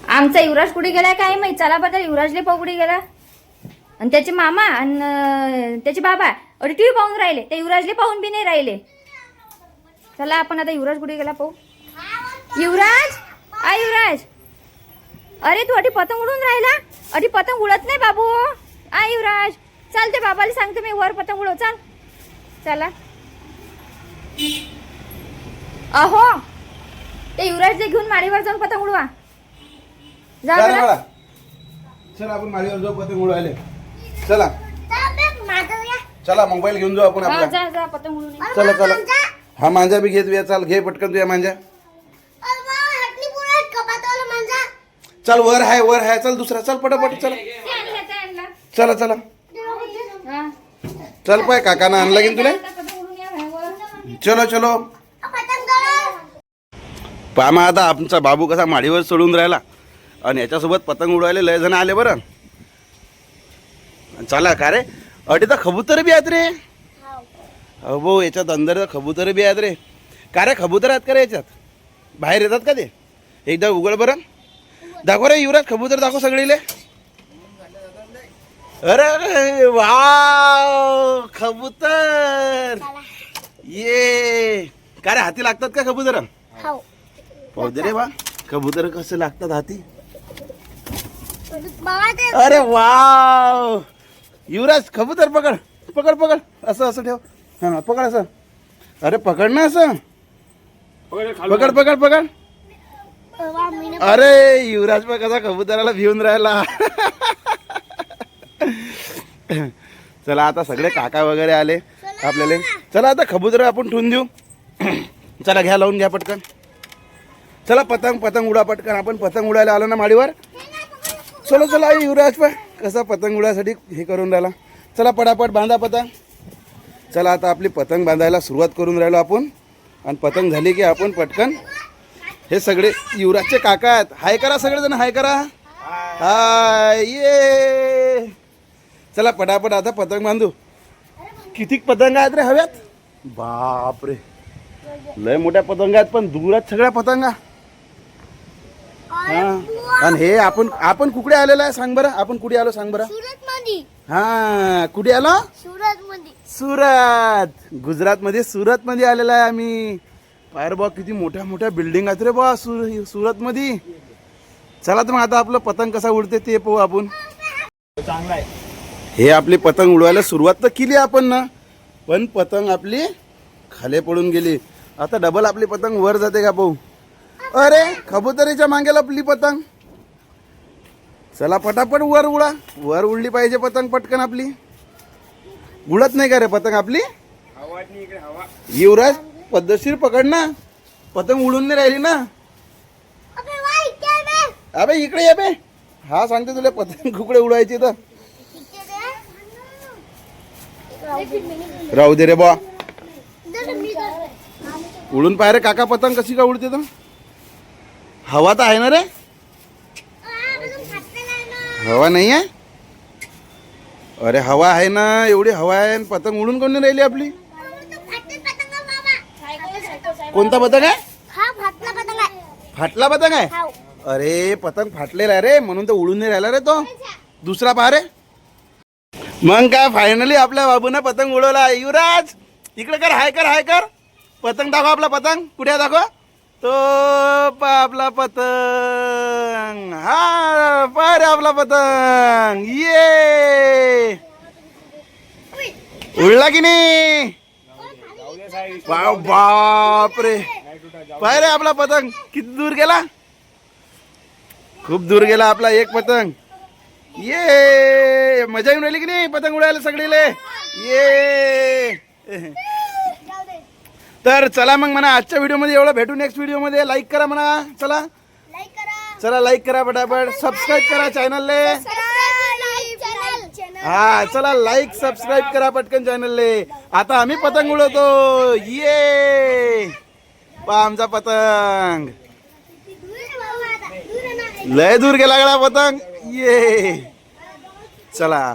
आमचा युवराज कुठे गेला काय माहित. चला बरं युवराजले पाहू कुठे गेला. आणि त्याचे मामा आणि त्याचे बाबा अरे टीव्ही पाहून राहिले. ते युवराजले पाहून बी नाही राहिले. चला आपण आता युवराज कुठे गेला पाहू. युवराज आ युवराज, अरे तू अटी पतंग उडून राहिला. अटी पतंग उडत नाही बाबू. आ युवराज चल, ते बाबाला सांगते मी वर पतंग उडव. चल चला. अहो ते युवराजले घेऊन माडीवर जाऊन पतंग उडवा. जा बरं. चला आपण माडीवर जाऊ पतंग उडवायला. चला चला मोबाईल घेऊन जाऊ आपण आपला. जा जा पतंग उडवून. चला चला. हा मांजा बी घेत. चल घे पटकन तुझ्या मांजा. चल वर आहे वर आहे. चल दुसरा. चल पटापट. चला चला चला. चल पाय काकाना आणला की तुला. चलो चलो. पामा आता आमचा बाबू कसा माडीवर चढून राहिला आणि याच्यासोबत पतंग उडवायला लय जण आले बरं. चला का रे. अटे तर कबूतर बी आहेत रे. हो याच्यात अंदर कबूतर बी आहेत रे. का रे कबूतर आहेत का रे याच्यात. बाहेर येतात का ते. एकदा उघड बरं. दाखव रे युवराज कबूतर दाखव सगळीले. अरे वा कबूतर. ये का रे हाती लागतात का कबूतर. पाहू दे रे बा कबूतर कसे लागतात हाती. अरे वा युवराज कबूतर पकड पकड पकड. असं असं ठेव. हा पकड असं. अरे पकड ना असं. पकड पकड पकड. अरे युवराज पण कसा कबुतराला भिवून राहिला. चला आता सगळे काका वगैरे आले आपल्याला. चला आता कबूतर आपण ठेवून देऊ. चला घ्या लावून घ्या पटकन. चला पतंग पतंग उडा पटकन. आपण पतंग उडायला आलो ना माडीवर. चलो चला युवराज पण कसा पतंग उडायसाठी हे करून राहिला. चला पटापट बांधा पतंग. चला आता आपली पतंग बांधायला सुरुवात करून राहिलो आपण. आणि पतंग झाली की आपण पटकन. हे सगळे युवराजचे काका आहेत. हाय करा सगळेजण. हाय करा. हाय ये. चला पटापट आता पतंग बांधू. किती पतंग आहेत रे हव्यात. बापरे लय मोठ्या पतंग आहेत पण दूर आहेत सगळ्या पतंगा. हा आणि हे आपण कुठे आलेलो आहे सांग बरं. आपण कुठे आलो सांग बरं. हा कुठे आलो. सुरत. गुजरात मध्ये सुरत मध्ये आलेला आहे आम्ही. पायर बा किती मोठ्या मोठ्या बिल्डिंग आहेत रे बा सुरत मध्ये. चला तर मग आता आपलं पतंग कसा उडते ते पाहू आपण. चांगला आहे. हे आपली पतंग उडवायला सुरुवात तर केली आपण ना. पण पतंग आपली खाली पडून गेली. आता डबल आपली पतंग वर जाते का पाहू. अरे कबुतरीच्या मागे लपली पतंग. चला पटापट वर उडा. वर उडली पाहिजे पतंग पटकन आपली. उडत नाही का रे पतंग आपली. युवराज पद्धतशीर पकड ना. पतंग उडून नाही राहिली ना. अबे इकडे ये बे. हा सांगते तुला पतंग कुकडे उडवायची तर. राहू दे रे बा. उडून पाय रे काका पतंग कशी का उडते तर. हवा तर आहे ना रे. हवा नाही आहे. अरे हवा आहे ना. एवढी हवा आहे पतंग उडून कोण नाही राहिली आपली. कोणता पतंग आहे. फाटला पतंग आहे. अरे पतंग फाटलेला आहे रे म्हणून तर उडून नाही राहिला रे तो. दुसरा पहा रे. मग काय फायनली आपल्या बाबूने पतंग उडवला. युवराज इकडे कर. हाय कर हाय कर. पतंग दाखव आपला पतंग. कुठे दाखव. तो आपला पतंग. हा पाय रे आपला पतंग. ये उडला की नाही. बाप रे पाय रे आपला पतंग किती दूर गेला. खूप दूर गेला आपला एक पतंग. ये मजा येऊन राहिली की नाही पतंग उडायला सगळीले. ये तर चला मग म्हणा आजच्या व्हिडिओमध्ये एवढं. भेटू नेक्स्ट व्हिडिओमध्ये. लाईक करा म्हणा. चला चला लाईक करा पटापट. सबस्क्राईब करा चॅनलले. हा चला लाईक सबस्क्राईब करा पटकन चॅनलले. आता आम्ही पतंग उडवतो. ये पा आमचा पतंग. लय दूर गेला गळा पतंग. ये चला.